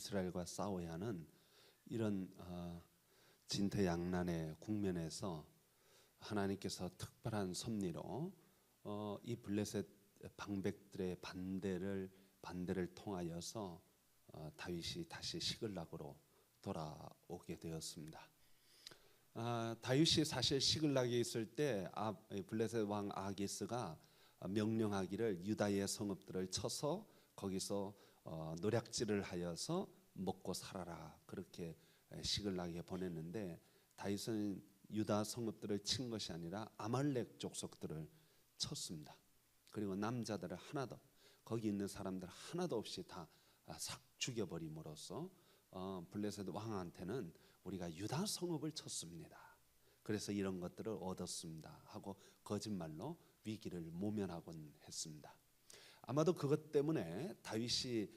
이스라엘과 싸워야 하는 이런 진퇴양난의 국면에서 하나님께서 특별한 섭리로 이 블레셋 방백들의 반대를 통하여서 다윗이 다시 시글락으로 돌아오게 되었습니다. 다윗이 사실 시글락에 있을 때 블레셋 왕 아기스가 명령하기를 유다의 성읍들을 쳐서 거기서 노략질을 하여서 먹고 살아라, 그렇게 시글락에 보냈는데, 다윗은 유다 성읍들을 친 것이 아니라 아말렉 족속들을 쳤습니다. 그리고 남자들을 하나도, 거기 있는 사람들 하나도 없이 다 싹 죽여버림으로써 블레셋 왕한테는 우리가 유다 성읍을 쳤습니다, 그래서 이런 것들을 얻었습니다 하고 거짓말로 위기를 모면하곤 했습니다. 아마도 그것 때문에 다윗이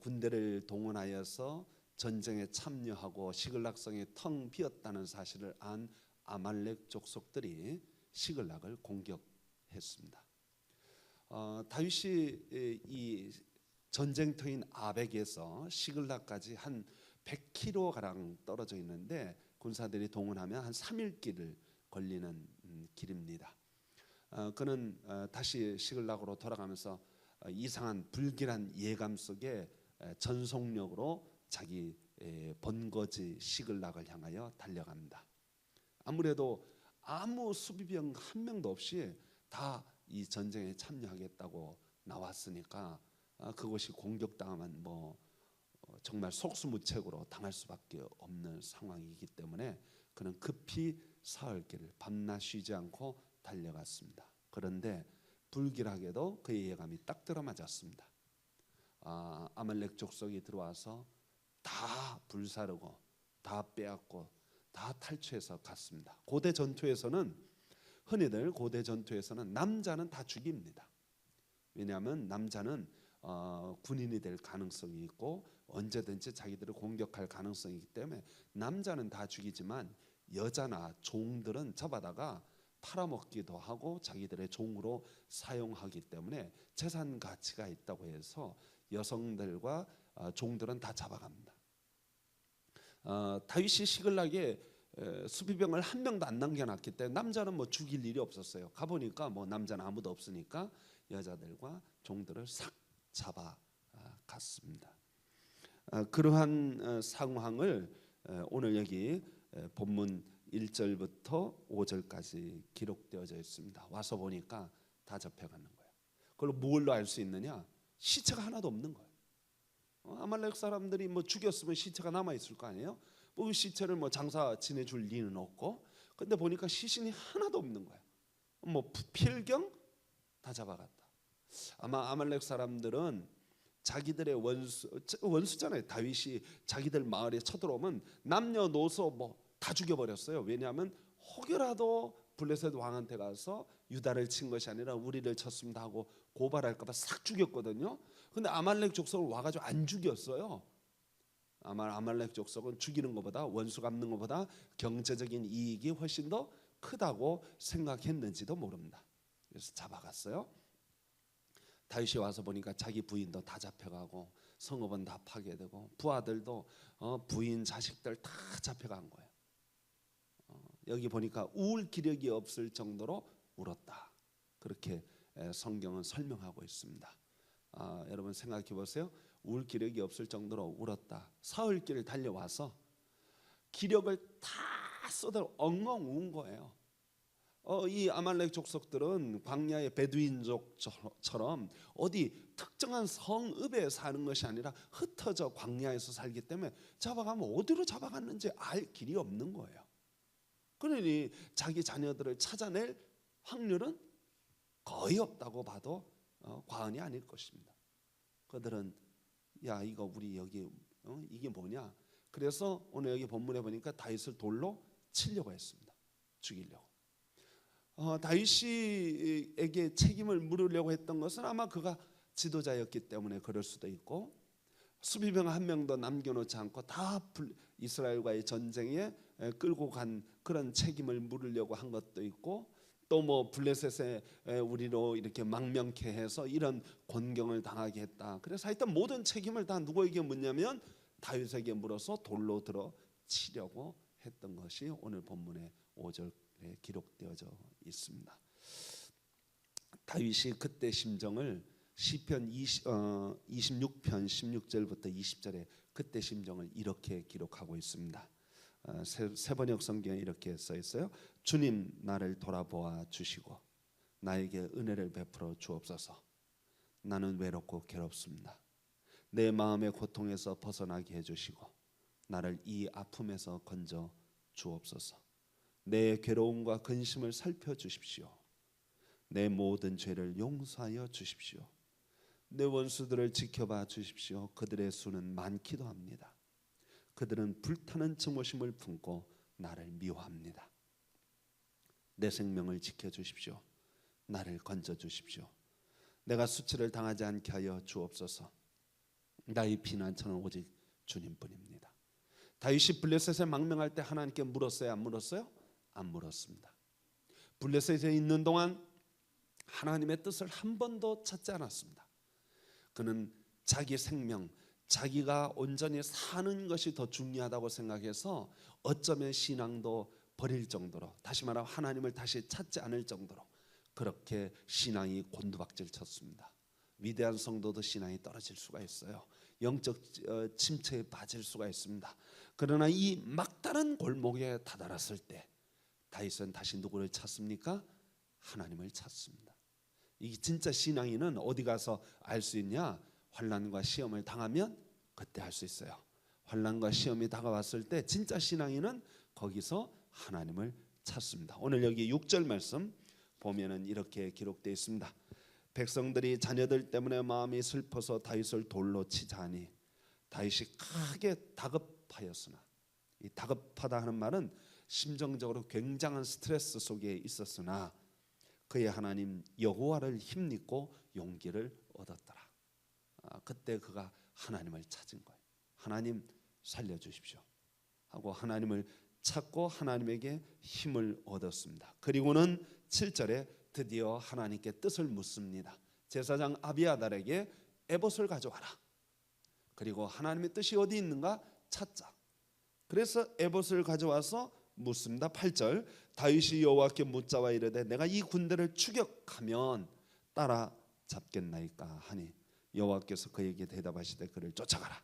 군대를 동원하여서 전쟁에 참여하고 시글락성이 텅 비었다는 사실을 안 아말렉 족속들이 시글락을 공격했습니다. 다윗이 이 전쟁터인 아벡에서 시글락까지 한 100km가량 떨어져 있는데 군사들이 동원하면 한 3일길 걸리는 길입니다. 그는 다시 시글락으로 돌아가면서 이상한 불길한 예감 속에 전속력으로 자기 번거지 시글락을 향하여 달려갑니다. 아무래도 아무 수비병 한 명도 없이 다 이 전쟁에 참여하겠다고 나왔으니까 그것이 공격당하면 정말 속수무책으로 당할 수밖에 없는 상황이기 때문에 그는 급히 사흘길을 밤낮 쉬지 않고 달려갔습니다. 그런데 불길하게도 그의 예감이 딱 들어맞았습니다. 아말렉 족속이 들어와서 다 불사르고 다 빼앗고 다 탈취해서 갔습니다. 고대 전투에서는 흔히들 남자는 다 죽입니다. 왜냐하면 남자는 군인이 될 가능성이 있고 언제든지 자기들을 공격할 가능성이 있기 때문에 남자는 다 죽이지만 여자나 종들은 잡아다가 팔아먹기도 하고 자기들의 종으로 사용하기 때문에 재산 가치가 있다고 해서 여성들과 종들은 다 잡아갑니다. 다윗이 시글락에 수비병을 한 명도 안 남겨놨기 때문에 남자는 죽일 일이 없었어요. 가보니까 남자는 아무도 없으니까 여자들과 종들을 싹 잡아갔습니다. 그러한 상황을 오늘 여기 본문 1절부터 5절까지 기록되어져 있습니다. 와서 보니까 다 잡혀가는 거예요. 그걸 뭘로 알 수 있느냐? 시체가 하나도 없는 거예요. 아말렉 사람들이 죽였으면 시체가 남아 있을 거 아니에요? 그 시체를 장사 지내줄 리는 없고, 근데 보니까 시신이 하나도 없는 거예요. 필경 다 잡아갔다. 아마 아말렉 사람들은 자기들의 원수잖아요. 다윗이 자기들 마을에 쳐들어오면 남녀노소 다 죽여버렸어요. 왜냐하면 혹여라도 블레셋 왕한테 가서 유다를 친 것이 아니라 우리를 쳤습니다 하고 고발할까봐 싹 죽였거든요. 근데 아말렉 족속을 와가지고 안 죽였어요. 아말렉 족속은 죽이는 것보다, 원수 갚는 것보다 경제적인 이익이 훨씬 더 크다고 생각했는지도 모릅니다. 그래서 잡아갔어요. 다윗이 와서 보니까 자기 부인도 다 잡혀가고 성읍은 다 파괴되고 부하들도 부인 자식들 다 잡혀간 거예요. 여기 보니까 울 기력이 없을 정도로 울었다, 그렇게 성경은 설명하고 있습니다. 여러분 생각해 보세요. 울 기력이 없을 정도로 울었다. 사흘길 달려와서 기력을 다 쏟아 엉엉 운 거예요. 이 아말렉 족속들은 광야의 베두인족처럼 어디 특정한 성읍에 사는 것이 아니라 흩어져 광야에서 살기 때문에 잡아가면 어디로 잡아갔는지 알 길이 없는 거예요. 그러니 자기 자녀들을 찾아낼 확률은 거의 없다고 봐도 과언이 아닐 것입니다. 그들은 야, 이거 우리 여기 이게 뭐냐? 그래서 오늘 여기 본문에 보니까 다윗을 돌로 치려고 했습니다. 죽이려고. 다윗에게 책임을 물으려고 했던 것은 아마 그가 지도자였기 때문에 그럴 수도 있고, 수비병 한 명도 남겨놓지 않고 다 이스라엘과의 전쟁에 끌고 간 그런 책임을 물으려고 한 것도 있고, 또 블레셋에 우리로 이렇게 망명케 해서 이런 곤경을 당하게 했다. 그래서 하여튼 모든 책임을 다 누구에게 묻냐면 다윗에게 물어서 돌로 들어 치려고 했던 것이 오늘 본문의 5절에 기록되어져 있습니다. 다윗이 그때 심정을 시편 26편 16절부터 20절에 그때 심정을 이렇게 기록하고 있습니다. 세번역 성경에 이렇게 써 있어요. 주님 나를 돌아보아 주시고 나에게 은혜를 베풀어 주옵소서. 나는 외롭고 괴롭습니다. 내 마음의 고통에서 벗어나게 해주시고 나를 이 아픔에서 건져 주옵소서. 내 괴로움과 근심을 살펴주십시오. 내 모든 죄를 용서하여 주십시오. 내 원수들을 지켜봐 주십시오. 그들의 수는 많기도 합니다. 그들은 불타는 증오심을 품고 나를 미워합니다. 내 생명을 지켜주십시오. 나를 건져주십시오. 내가 수치를 당하지 않게 하여 주옵소서. 나의 피난처는 오직 주님뿐입니다. 다윗이 블레셋에 망명할 때 하나님께 물었어요? 안 물었어요? 안 물었습니다. 블레셋에 있는 동안 하나님의 뜻을 한 번도 찾지 않았습니다. 그는 자기 생명, 자기가 온전히 사는 것이 더 중요하다고 생각해서 어쩌면 신앙도 버릴 정도로, 다시 말하면 하나님을 다시 찾지 않을 정도로 그렇게 신앙이 곤두박질 쳤습니다. 위대한 성도도 신앙이 떨어질 수가 있어요. 영적 침체에 빠질 수가 있습니다. 그러나 이 막다른 골목에 다다랐을 때 다윗은 다시 누구를 찾습니까? 하나님을 찾습니다. 이 진짜 신앙인은 어디 가서 알 수 있냐? 환난과 시험을 당하면 그때 할 수 있어요. 환난과 시험이 다가왔을 때 진짜 신앙인은 거기서 하나님을 찾습니다. 오늘 여기 6절 말씀 보면은 이렇게 기록되어 있습니다. 백성들이 자녀들 때문에 마음이 슬퍼서 다윗을 돌로 치자니 다윗이 크게 다급하였으나, 이 다급하다 하는 말은 심정적으로 굉장한 스트레스 속에 있었으나 그의 하나님 여호와를 힘입고 용기를 얻었더라. 그때 그가 하나님을 찾은 거예요. 하나님 살려주십시오 하고 하나님을 찾고 하나님에게 힘을 얻었습니다. 그리고는 7절에 드디어 하나님께 뜻을 묻습니다. 제사장 아비아달에게 에봇을 가져와라. 그리고 하나님의 뜻이 어디 있는가 찾자. 그래서 에봇을 가져와서 묻습니다. 8절 다윗이 여호와께 묻자와 이르되 내가 이 군대를 추격하면 따라잡겠나이까 하니 여호와께서 그에게 대답하시되 그를 쫓아가라.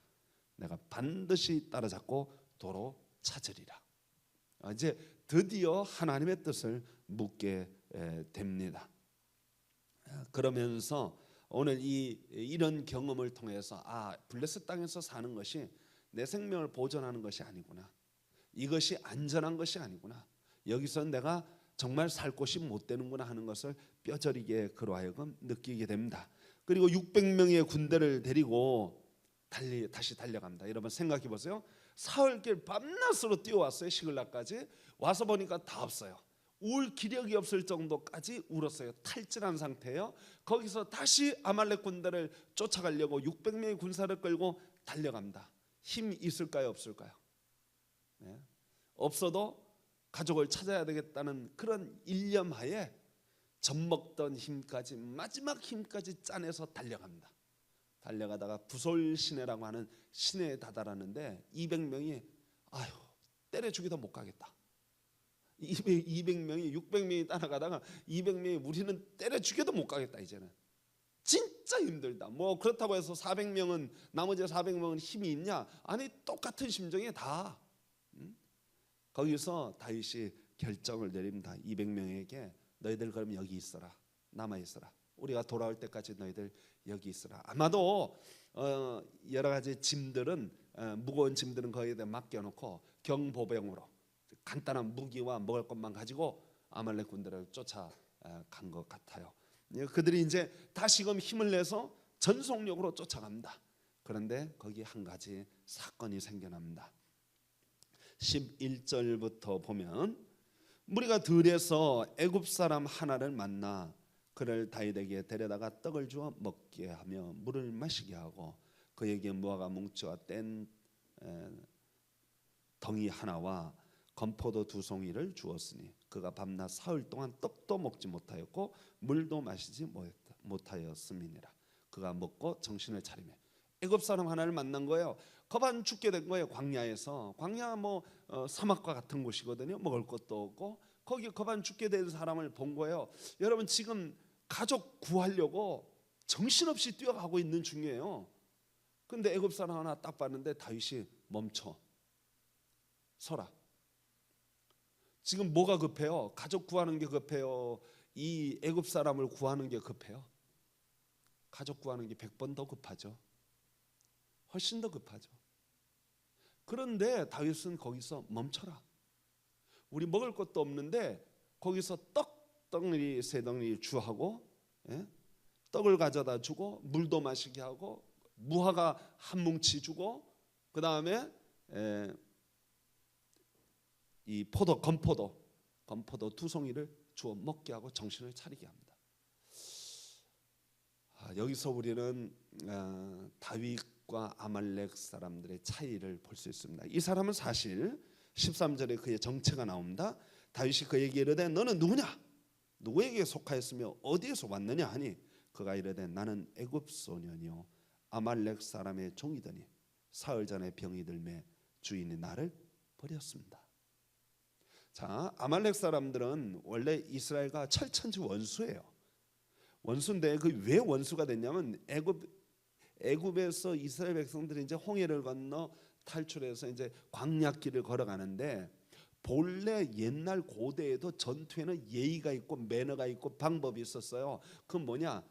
내가 반드시 따라잡고 도로 찾으리라. 이제 드디어 하나님의 뜻을 묻게 됩니다. 그러면서 오늘 이런 경험을 통해서 블레셋 땅에서 사는 것이 내 생명을 보존하는 것이 아니구나. 이것이 안전한 것이 아니구나. 여기서 내가 정말 살 곳이 못 되는구나 하는 것을 뼈저리게 그로 하여금 느끼게 됩니다. 그리고 600명의 군대를 데리고 다시 달려갑니다. 여러분 생각해 보세요. 사흘길 밤낮으로 뛰어왔어요. 시글락까지 와서 보니까 다 없어요. 울 기력이 없을 정도까지 울었어요. 탈진한 상태예요. 거기서 다시 아말렉 군대를 쫓아가려고 600명의 군사를 끌고 달려갑니다. 힘 있을까요? 없을까요? 네. 없어도 가족을 찾아야 되겠다는 그런 일념하에 젖먹던 힘까지 마지막 힘까지 짜내서 달려갑니다. 달려가다가 부솔 시내라고 하는 시내에 다다랐는데 200명이 때려 죽이도 못 가겠다. 200명이 600명이 따라가다가 200명이 우리는 때려 죽여도 못 가겠다. 이제는 진짜 힘들다. 뭐 그렇다고 해서 400명은 나머지 400명은 힘이 있냐? 아니 똑같은 심정에 다. 거기서 다윗이 결정을 내립니다. 200명에게 너희들 그럼 여기 있어라. 남아 있어라. 우리가 돌아올 때까지 너희들 여기 있어라. 아마도 여러 가지 짐들은 무거운 짐들은 거기에 맡겨놓고 경보병으로 간단한 무기와 먹을 것만 가지고 아말렉 군대를 쫓아간 것 같아요. 그들이 이제 다시금 힘을 내서 전속력으로 쫓아갑니다. 그런데 거기 한 가지 사건이 생겨납니다. 11절부터 보면 무리가 들에서 애굽 사람 하나를 만나 그를 다윗에게 데려다가 떡을 주어 먹게 하며 물을 마시게 하고 그에게 무화과 뭉치와 뗀 덩이 하나와 건포도 2송이를 주었으니 그가 밤낮 사흘 동안 떡도 먹지 못하였고 물도 마시지 못하였음이니라. 그가 먹고 정신을 차리며 애굽 사람 하나를 만난 거예요. 거반 죽게 된 거예요. 광야에서. 광야 사막과 같은 곳이거든요. 먹을 것도 없고 거기 거반 죽게 된 사람을 본 거예요. 여러분 지금 가족 구하려고 정신없이 뛰어가고 있는 중이에요. 근데 애굽 사람 하나 딱 봤는데 다윗이 멈춰 서라. 지금 뭐가 급해요? 가족 구하는 게 급해요? 이 애굽 사람을 구하는 게 급해요? 가족 구하는 게 100번 더 급하죠. 훨씬 더 급하죠. 그런데 다윗은 거기서 멈춰라. 우리 먹을 것도 없는데 거기서 떡덩이 세 덩이 주하고 떡을 가져다 주고 물도 마시게 하고 무화과 한 뭉치 주고 그 다음에 이 건포도 두 송이를 주어 먹게 하고 정신을 차리게 합니다. 여기서 우리는 다윗과 아말렉 사람들의 차이를 볼 수 있습니다. 이 사람은 사실 13절에 그의 정체가 나옵니다. 다윗이 그에게 이르되 너는 누구냐? 누구에게 속하였으며 어디에서 왔느냐 하니 그가 이르되 나는 애굽 소년이요 아말렉 사람의 종이더니 사흘 전에 병이 들매 주인이 나를 버렸습니다. 자, 아말렉 사람들은 원래 이스라엘과 철천지 원수예요. 원수인데 그 왜 원수가 됐냐면 애굽에서 이스라엘 백성들이 이제 홍해를 건너 탈출해서 이제 광야길을 걸어가는데 본래 옛날 고대에도 전투에는 예의가 있고 매너가 있고 방법이 있었어요. 그건 뭐냐?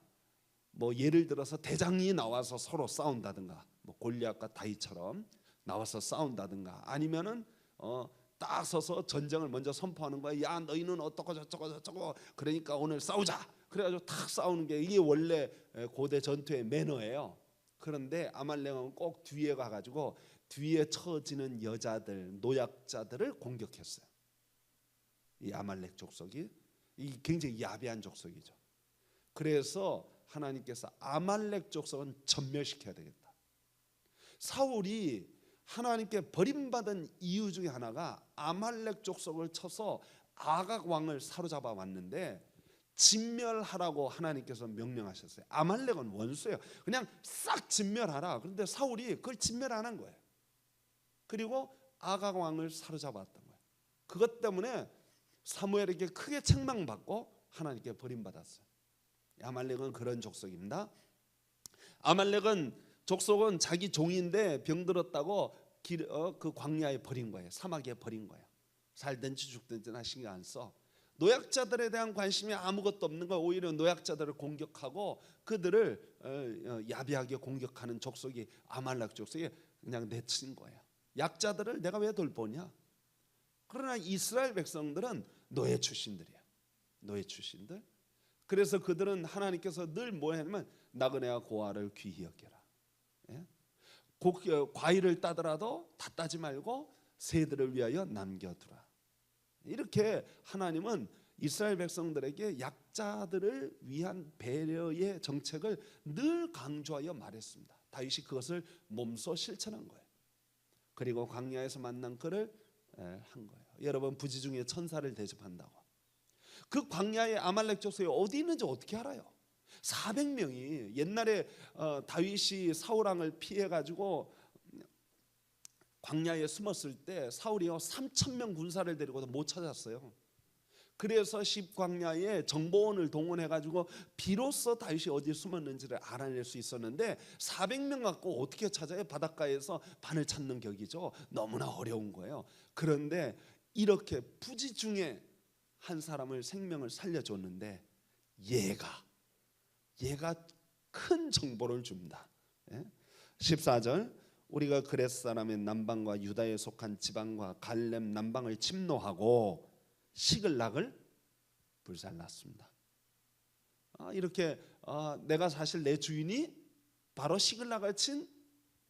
예를 들어서 대장이 나와서 서로 싸운다든가, 골리앗과 다윗처럼 나와서 싸운다든가, 아니면은 딱 서서 전쟁을 먼저 선포하는 거야. 야, 너희는 어떻고 저쩌고 그러니까 오늘 싸우자. 그래가지고 탁 싸우는 게 이게 원래 고대 전투의 매너예요. 그런데 아말렉은 꼭 뒤에 가가지고 뒤에 처지는 여자들, 노약자들을 공격했어요. 이 아말렉 족속이 이 굉장히 야비한 족속이죠. 그래서 하나님께서 아말렉 족속은 전멸시켜야 되겠다. 사울이 하나님께 버림받은 이유 중에 하나가 아말렉 족속을 쳐서 아각 왕을 사로잡아 왔는데 진멸하라고 하나님께서 명령하셨어요. 아말렉은 원수예요. 그냥 싹 진멸하라. 그런데 사울이 그걸 진멸 안 한 거예요. 그리고 아각 왕을 사로잡았던 거예요. 그것 때문에 사무엘에게 크게 책망받고 하나님께 버림받았어요. 아말렉은 그런 족속입니다. 아말렉은 족속은 자기 종인데 병들었다고 그 광야에 버린 거예요. 사막에 버린 거예요. 살든지 죽든지 나 신경 안 써. 노약자들에 대한 관심이 아무것도 없는 거예요. 오히려 노약자들을 공격하고 그들을 야비하게 공격하는 족속이 아말렉 족속이 그냥 내친 거예요. 약자들을 내가 왜 돌보냐? 그러나 이스라엘 백성들은 노예 출신들이야. 노예 출신들. 그래서 그들은 하나님께서 늘 뭐 하냐면 나그네와 고아를 귀히 여겨라. 과일을 따더라도 다 따지 말고 새들을 위하여 남겨두라. 이렇게 하나님은 이스라엘 백성들에게 약자들을 위한 배려의 정책을 늘 강조하여 말했습니다. 다윗이 그것을 몸소 실천한 거예요. 그리고 광야에서 만난 그를 한 거예요. 여러분 부지 중에 천사를 대접한다고. 그 광야의 아말렉 족속이 어디 있는지 어떻게 알아요? 400명이 옛날에 다윗이 사울 왕을 피해 가지고 광야에 숨었을 때 사울이요 3,000명 군사를 데리고도 못 찾았어요. 그래서 십광야에 정보원을 동원해 가지고 비로소 다윗이 어디에 숨었는지를 알아낼 수 있었는데 400명 갖고 어떻게 찾아요? 바닷가에서 반을 찾는 격이죠. 너무나 어려운 거예요. 그런데 이렇게 부지 중에 한 사람을 생명을 살려줬는데 얘가 큰 정보를 줍니다. 14절 우리가 그렛 사람의 남방과 유다에 속한 지방과 갈렙 남방을 침노하고 시글락을 불살랐습니다. 이렇게 내가 사실 내 주인이 바로 시글락을 친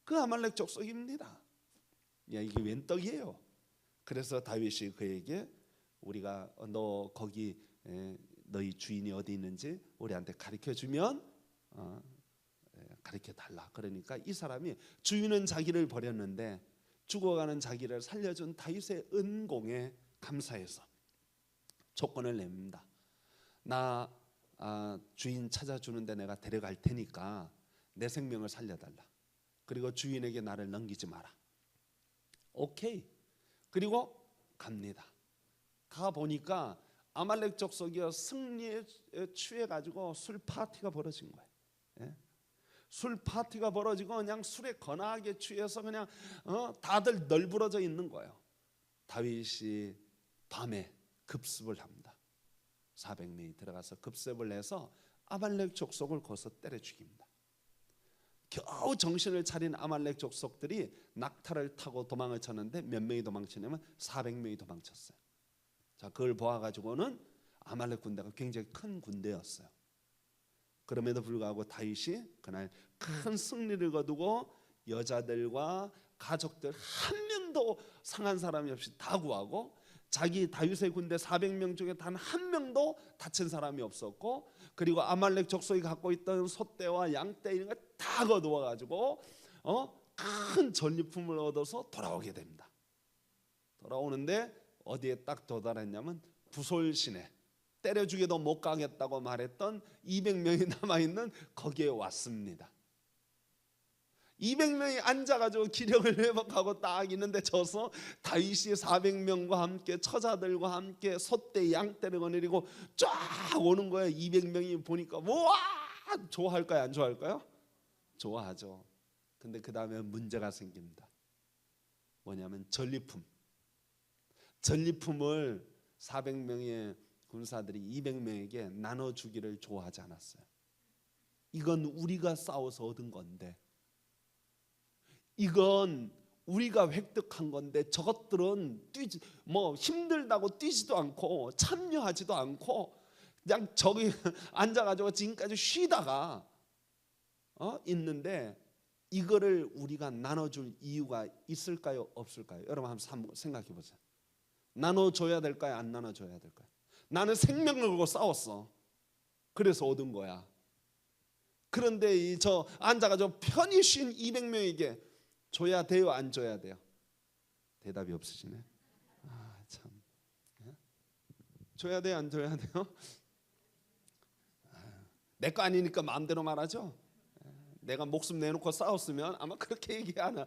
그 아말렉 족속입니다. 이게 웬 떡이에요. 그래서 다윗이 그에게 우리가 너 거기 너희 주인이 어디 있는지 우리한테 가르쳐 주면 가르쳐 달라. 그러니까 이 사람이 주인은 자기를 버렸는데 죽어가는 자기를 살려준 다윗의 은공에 감사해서 조건을 냅니다. 나 주인 찾아주는데 내가 데려갈 테니까 내 생명을 살려달라. 그리고 주인에게 나를 넘기지 마라. 오케이. 그리고 갑니다. 가 보니까 아말렉 족속이 승리에 취해 가지고 술 파티가 벌어진 거예요. 예? 술 파티가 벌어지고 그냥 술에 거나하게 취해서 그냥 다들 널브러져 있는 거예요. 다윗이 밤에 급습을 합니다. 400명이 들어가서 급습을 해서 아말렉 족속을 거기서 때려 죽입니다. 겨우 정신을 차린 아말렉 족속들이 낙타를 타고 도망을 쳤는데 몇 명이 도망치냐면 400명이 도망쳤어요. 자, 그걸 보아가지고는 아말렉 군대가 굉장히 큰 군대였어요. 그럼에도 불구하고 다윗이 그날 큰 승리를 거두고 여자들과 가족들 한 명도 상한 사람이 없이 다 구하고, 자기 다윗의 군대 400명 중에 단 한 명도 다친 사람이 없었고, 그리고 아말렉 족속이 갖고 있던 소떼와 양떼 이런 거 다 거두어 가지고 큰 전리품을 얻어서 돌아오게 됩니다. 돌아오는데 어디에 딱 도달했냐면 부솔시내, 때려 죽여도 못 가겠다고 말했던 200명이 남아있는 거기에 왔습니다. 200명이 앉아가지고 기력을 회복하고 딱 있는데 져서 다윗이 400명과 함께 처자들과 함께 소떼 양떼를 거느리고 쫙 오는 거예요. 200명이 보니까 와, 좋아할까요? 안 좋아할까요? 좋아하죠. 근데 그 다음에 문제가 생깁니다. 뭐냐면 전리품을 400명의 군사들이 200명에게 나눠주기를 좋아하지 않았어요. 이건 우리가 싸워서 얻은 건데, 이건 우리가 획득한 건데, 저것들은 힘들다고 뛰지도 않고 참여하지도 않고 그냥 저기 앉아가지고 지금까지 쉬다가 있는데, 이거를 우리가 나눠줄 이유가 있을까요? 없을까요? 여러분 한번 생각해 보세요. 나눠줘야 될까요? 안 나눠줘야 될까요? 나는 생명을 걸고 싸웠어. 그래서 얻은 거야. 그런데 저 앉아가지고 편히 쉰 200명에게 줘야 돼요? 안 줘야 돼요? 대답이 없으시네. 참. 줘야 돼요? 안 줘야 돼요? 내 거 아니니까 마음대로 말하죠. 내가 목숨 내놓고 싸웠으면 아마 그렇게 얘기하지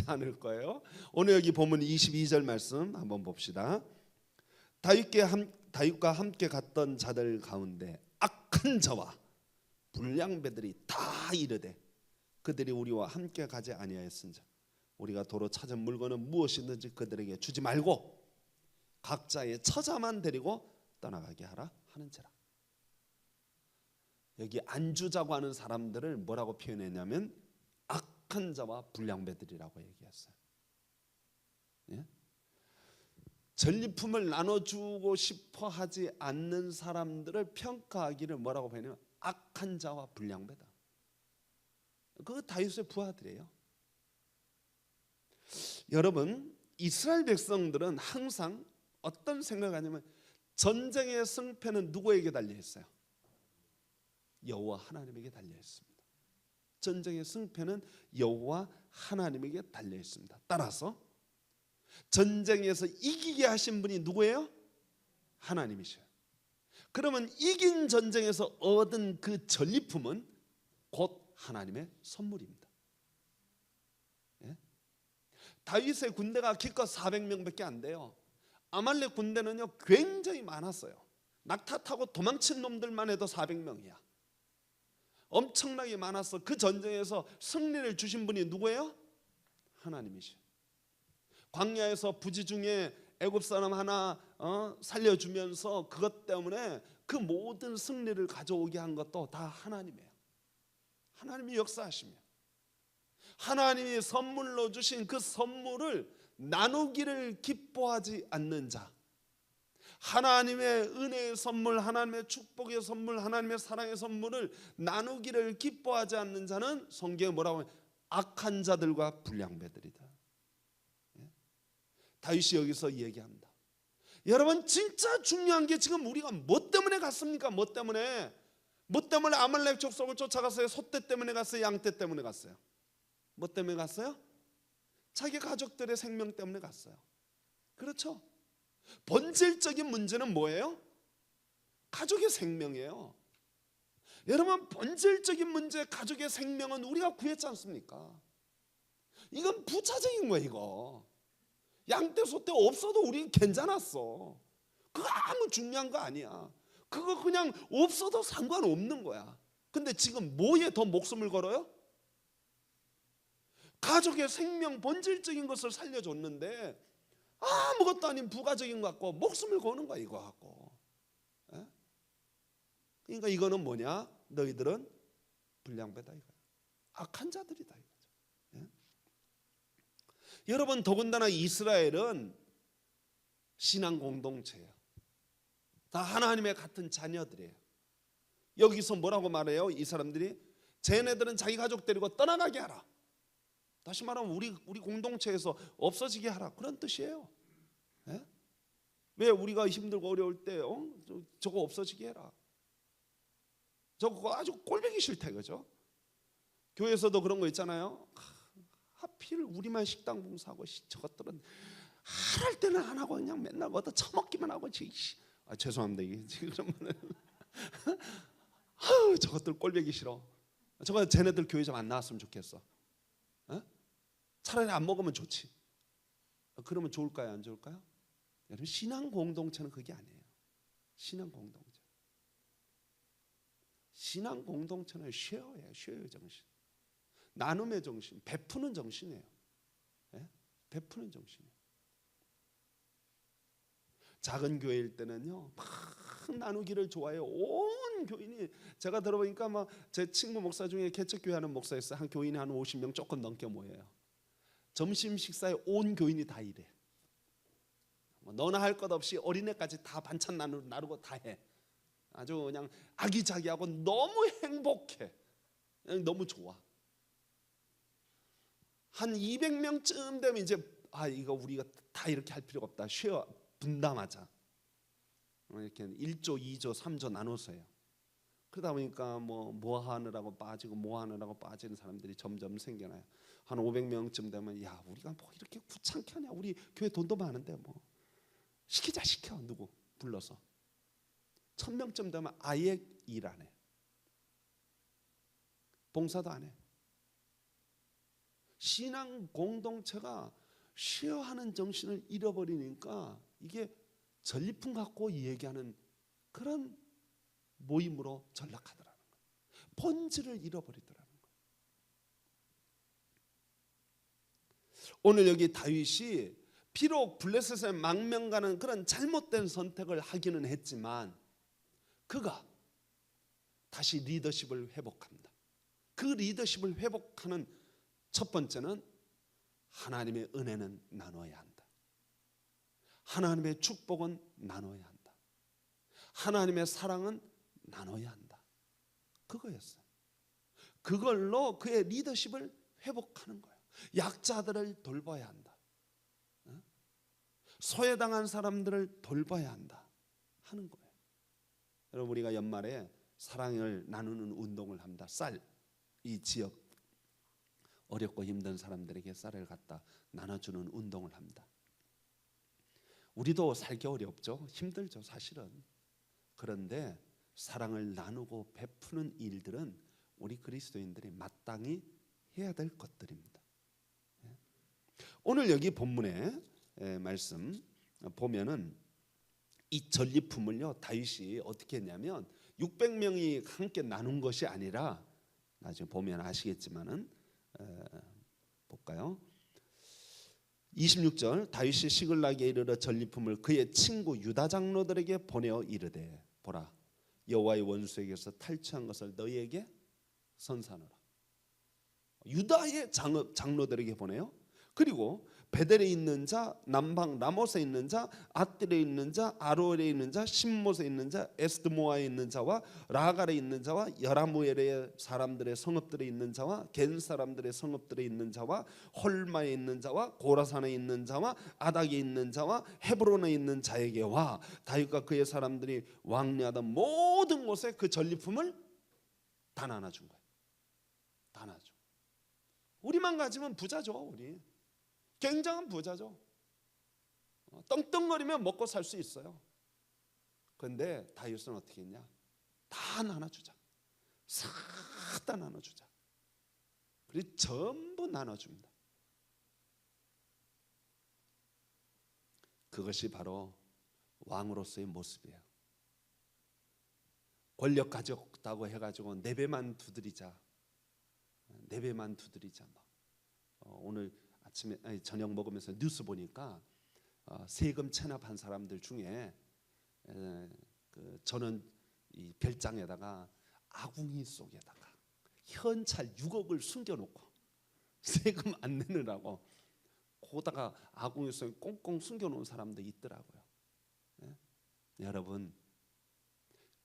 않을 거예요. 오늘 여기 보면 22절 말씀 한번 봅시다. 다윗과 함께 갔던 자들 가운데 악한 자와 불량배들이 다 이르되 그들이 우리와 함께 가지 아니하였은즉 우리가 도로 찾은 물건은 무엇이든지 그들에게 주지 말고 각자의 처자만 데리고 떠나가게 하라 하는지라. 여기 안 주자고 하는 사람들을 뭐라고 표현했냐면 악한 자와 불량배들이라고 얘기했어요. 예? 전리품을 나눠주고 싶어 하지 않는 사람들을 평가하기를 뭐라고 표현해요? 악한 자와 불량배다. 그거 다윗의 부하들이에요. 여러분, 이스라엘 백성들은 항상 어떤 생각을 하냐면 전쟁의 승패는 누구에게 달려 있어요? 여호와 하나님에게 달려 있습니다. 전쟁의 승패는 여호와 하나님에게 달려 있습니다. 따라서 전쟁에서 이기게 하신 분이 누구예요? 하나님이셔요. 그러면 이긴 전쟁에서 얻은 그 전리품은 곧 하나님의 선물입니다. 예? 다윗의 군대가 기껏 400명밖에 안 돼요. 아말렉 군대는요 굉장히 많았어요. 낙타 타고 도망친 놈들만 해도 400명이야. 엄청나게 많았어. 그 전쟁에서 승리를 주신 분이 누구예요? 하나님이셔요. 광야에서 부지 중에 애굽 사람 하나 살려주면서 그것 때문에 그 모든 승리를 가져오게 한 것도 다 하나님이에요. 하나님이 역사하시며 하나님이 선물로 주신 그 선물을 나누기를 기뻐하지 않는 자, 하나님의 은혜의 선물, 하나님의 축복의 선물, 하나님의 사랑의 선물을 나누기를 기뻐하지 않는 자는 성경에 뭐라고 하면 악한 자들과 불량배들이다. 다윗이 여기서 얘기합니다. 여러분 진짜 중요한 게 지금 우리가 뭐 때문에 갔습니까? 뭐 때문에 아말렉 족속을 쫓아갔어요? 소떼 때문에 갔어요? 양떼 때문에 갔어요? 뭐 때문에 갔어요? 자기 가족들의 생명 때문에 갔어요. 그렇죠? 본질적인 문제는 뭐예요? 가족의 생명이에요. 여러분 본질적인 문제, 가족의 생명은 우리가 구했지 않습니까? 이건 부차적인 거야 이거. 양떼 소떼 없어도 우리 괜찮았어. 그거 아무 중요한 거 아니야. 그거 그냥 없어도 상관없는 거야. 근데 지금 뭐에 더 목숨을 걸어요? 가족의 생명 본질적인 것을 살려줬는데 아무것도 아닌 부가적인 것 갖고 목숨을 거는 거야 이거 갖고. 그러니까 이거는 뭐냐? 너희들은 불량배다 이거야. 악한 자들이다 이거죠. 여러분 더군다나 이스라엘은 신앙 공동체예요. 다 하나님의 같은 자녀들이에요. 여기서 뭐라고 말해요? 이 사람들이 쟤네들은 자기 가족 데리고 떠나가게 하라. 다시 말하면 우리 공동체에서 없어지게 하라 그런 뜻이에요. 왜 우리가 힘들고 어려울 때 저거 없어지게 해라. 저거 아주 꼴보기 싫다 이거죠. 교회에서도 그런 거 있잖아요. 하필 우리만 식당 봉사하고 저것들은 할 때는 안 하고 그냥 맨날 어디다 처먹기만 하고 죄송합니다 이게 그러면은 저것들 꼴보기 싫어. 저거 쟤네들 교회 좀 안 나왔으면 좋겠어. 차라리 안 먹으면 좋지. 그러면 좋을까요 안 좋을까요? 여러분 신앙 공동체는 그게 아니에요. 신앙 공동체. 신앙 공동체는 쉐어예요. 쉐어의 정신. 나눔의 정신, 베푸는 정신이에요. 베푸는 정신이에요. 작은 교회일 때는요 막 나누기를 좋아해요. 온 교인이 제가 들어보니까 막 제 친구 목사 중에 개척교회 하는 목사 있어요. 한 교인이 한 50명 조금 넘게 모여요. 점심 식사에 온 교인이 다 이래. 너나 할 것 없이 어린애까지 다 반찬 나누고 다 해. 아주 그냥 아기자기하고 너무 행복해. 너무 좋아. 한 200명쯤 되면 이제 이거 우리가 다 이렇게 할 필요가 없다. 쉐어 분담하자. 이렇게 1조, 2조, 3조 나눠서 해요. 그러다 보니까 뭐 하느라고 빠지고 뭐 하느라고 빠지는 사람들이 점점 생겨나요. 한 500명쯤 되면 야 우리가 뭐 이렇게 귀찮게 하냐. 우리 교회 돈도 많은데 뭐 시키자 시켜 누구 불러서. 1000명쯤 되면 아예 일 안 해. 봉사도 안 해. 신앙 공동체가 쉐어하는 정신을 잃어버리니까 이게 전리품 갖고 얘기하는 그런 모임으로 전락하더라는 거예요. 본질을 잃어버리더라는 거예요. 오늘 여기 다윗이 비록 블레셋의 망명가는 그런 잘못된 선택을 하기는 했지만 그가 다시 리더십을 회복합니다. 그 리더십을 회복하는 첫 번째는 하나님의 은혜는 나눠야 한다. 하나님의 축복은 나눠야 한다. 하나님의 사랑은 나눠야 한다. 그거였어요. 그걸로 그의 리더십을 회복하는 거예요. 약자들을 돌봐야 한다. 소외당한 사람들을 돌봐야 한다 하는 거예요. 여러분 우리가 연말에 사랑을 나누는 운동을 합니다. 쌀, 이 지역 어렵고 힘든 사람들에게 쌀을 갖다 나눠주는 운동을 합니다. 우리도 살기 어렵죠. 힘들죠 사실은. 그런데 사랑을 나누고 베푸는 일들은 우리 그리스도인들이 마땅히 해야 될 것들입니다. 오늘 여기 본문의 말씀 보면은 이 전리품을요 다윗이 어떻게 했냐면 600명이 함께 나눈 것이 아니라 나중에 보면 아시겠지만은 볼까요? 26절 다윗이 시글락에 이르러 전리품을 그의 친구 유다 장로들에게 보내어 이르되 보라 여호와의 원수에게서 탈취한 것을 너희에게 선사하노라. 유다의 장로들에게 보내요. 그리고 베델에 있는 자, 남방 라못에 있는 자, 아뜰에 있는 자, 아로엘에 있는 자, 신못에 있는 자, 에스드모아에 있는 자와 라갈에 있는 자와 여라무엘의 사람들의 성읍들에 있는 자와 겐 사람들의 성읍들에 있는 자와 홀마에 있는 자와 고라산에 있는 자와 아닥에 있는 자와 헤브론에 있는 자에게 와 다윗과 그의 사람들이 왕래하던 모든 곳에 그 전리품을 다 나눠준 거예요. 다 나눠줘. 우리만 가지면 부자죠. 우리 굉장한 부자죠. 떵떵거리면 먹고 살 수 있어요. 그런데 다윗은 어떻게 했냐? 다 나눠주자. 싹 다 나눠주자. 그리고 전부 나눠줍니다. 그것이 바로 왕으로서의 모습이에요. 권력 가졌다고 해가지고 내 배만 두드리자, 내 배만 두드리자. 오늘 아침에 저녁 먹으면서 뉴스 보니까 세금 체납한 사람들 중에 저는 이 별장에다가 아궁이 속에다가 현찰 6억을 숨겨놓고 세금 안 내느라고 거다가 아궁이 속에 꽁꽁 숨겨놓은 사람도 있더라고요. 여러분,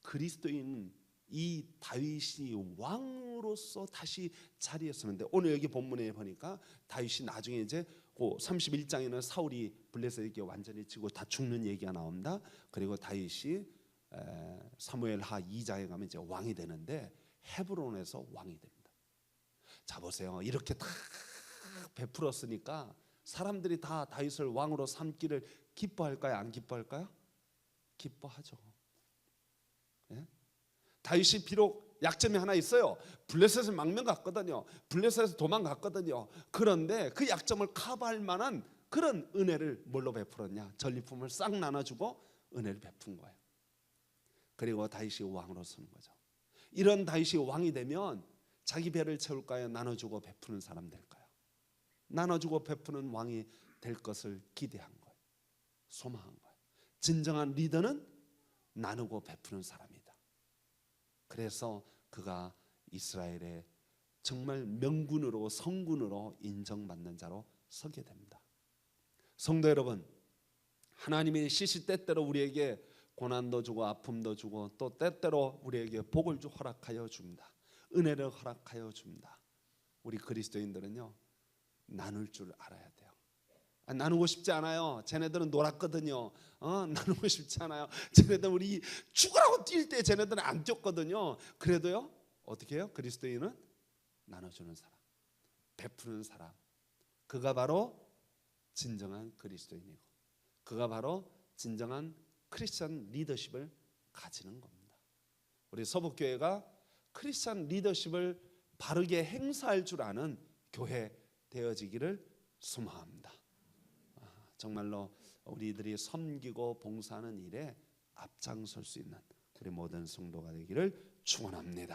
그리스도인 이 다윗이 왕으로서 다시 자리에 서는데, 오늘 여기 본문에 보니까 다윗이 나중에 이제 그 31장에는 사울이 블레셋에게 완전히 지고 다 죽는 얘기가 나옵니다. 그리고 다윗이 사무엘하 2장에 가면 이제 왕이 되는데 헤브론에서 왕이 됩니다. 자 보세요. 이렇게 다 베풀었으니까 사람들이 다 다윗을 왕으로 삼기를 기뻐할까요? 안 기뻐할까요? 기뻐하죠. 예? 다윗이 비록 약점이 하나 있어요. 블레셋을 망명 갔거든요. 블레셋에서 도망갔거든요. 그런데 그 약점을 커버할 만한 그런 은혜를 뭘로 베풀었냐? 전리품을 싹 나눠주고 은혜를 베푼 거예요. 그리고 다윗이 왕으로 서는 거죠. 이런 다윗이 왕이 되면 자기 배를 채울까요? 나눠주고 베푸는 사람 될까요? 나눠주고 베푸는 왕이 될 것을 기대한 거예요. 소망한 거예요. 진정한 리더는 나누고 베푸는 사람이다. 그래서 그가 이스라엘의 정말 명군으로, 성군으로 인정받는 자로 서게 됩니다. 성도 여러분, 하나님이 시시때때로 우리에게 고난도 주고 아픔도 주고 또 때때로 우리에게 복을 허락하여 줍니다. 은혜를 허락하여 줍니다. 우리 그리스도인들은요, 나눌 줄 알아야 돼요. 나누고 싶지 않아요. 쟤네들은 놀았거든요. 나누고 싶지 않아요. 쟤네들 우리 죽으라고 뛸 때 쟤네들은 안 뛰었거든요. 그래도요, 어떻게 해요? 그리스도인은 나눠주는 사람, 베푸는 사람, 그가 바로 진정한 그리스도인이고, 그가 바로 진정한 크리스천 리더십을 가지는 겁니다. 우리 서북교회가 크리스천 리더십을 바르게 행사할 줄 아는 교회 되어지기를 소망합니다. 정말로 우리들이 섬기고 봉사하는 일에 앞장설 수 있는 우리 모든 성도가 되기를 축원합니다.